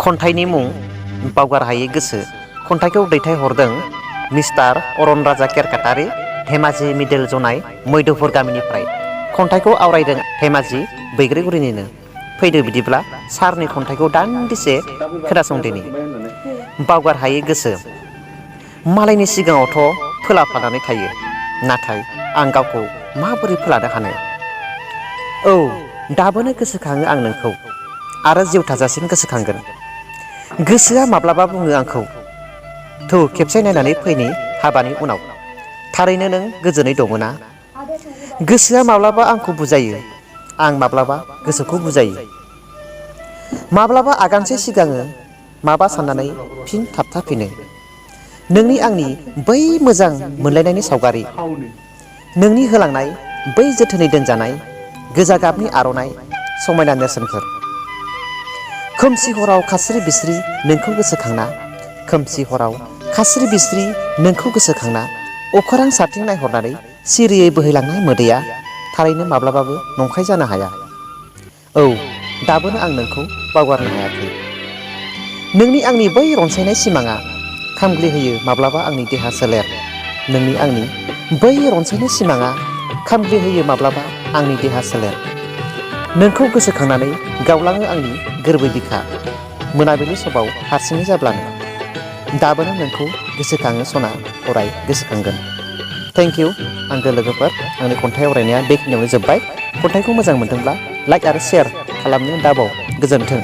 खन्थाइनि मुं बावगार हायै गोसो। खन्थाइखौ दैथायहरदों मिस्टार अरन राजा केरकाटारि, धेमाजि मिडेल जनाय मैधपुर गामिनिफ्राय। खन्थाइखौ आवरायदों धेमाजि बैग्रिगुरिनिनो। फैदो बिदिब्ला सारनि खन्थाइखौ दान्दिसे खोनासंदिनि। बावगार हायै गोसो। मालायनि सिगाङावथ' फोलाफानानै थायो, नाथाय आं गावखौ माबोरै फोलानो हानो? औ, दाबोनो गोसोखाङो आं नोंखौ, आरो जिउ थाजासिम गोसोखांगोन। गोसोआ माब्लाबा बुङो आंखौ, थौ खेबसे नायनानै फैनि हाबानि उनाव। थारैनो नों गोजोनै दङना? गोसोआ माब्लाबा आंखौ बुजायो, आं माब्लाबा गोसोखौ बुजायो। माब्लाबा आगानसे सिगाङो, माबा साननानै फिन थाबथाफिनो। नोंनि आंनि बै मोजां मोनलायनायनि सावगारि, नोंनि होलांनाय बै जोथोनै दोनजानाय गोजा गाबनि आर'नाइ, समायना नेरसोनफोर। खोमसि हराव खास्रि बिस्रि नोंखौ गोसोखांना, खोमसि हराव खास्रि बिस्रि नोंखौ गोसोखांना, अखोरां साथिं नायहरनानै सिरियै बोहैलांनाय मोदैया थारैनो माब्लाबाबो नंखाय जानो हाया। औ, दाबोनो आं नोंखौ बावगारनो हायाखै। नोंनि आंनि बै रनसायनाय सिमाङा खामग्लिहोयो माब्लाबा आंनि देहा सोलेर। नोंनि आंनि बै रनसायनाय सिमाङा खामग्लिहोयो माब्लाबा आंनि देहा सोलेर। नोंखौ गोसोखांनानै गावलाङो आंनि गोरबै बिखा, मोनाबिलि समाव हारसिङै जाब्लानो। दाबोनो नोंखौ गोसोखाङो सना, अराय गोसोखांगोन। थेंक इउ आंगो लोगोफोर। आंनि खन्थाइ आवरायनाया बेखिनियावनो जोब्बाय। खन्थाइखौ मोजां मोनदोंब्ला लाइक आरो शेयार खालामनो दाबाव। गोजोन्थों।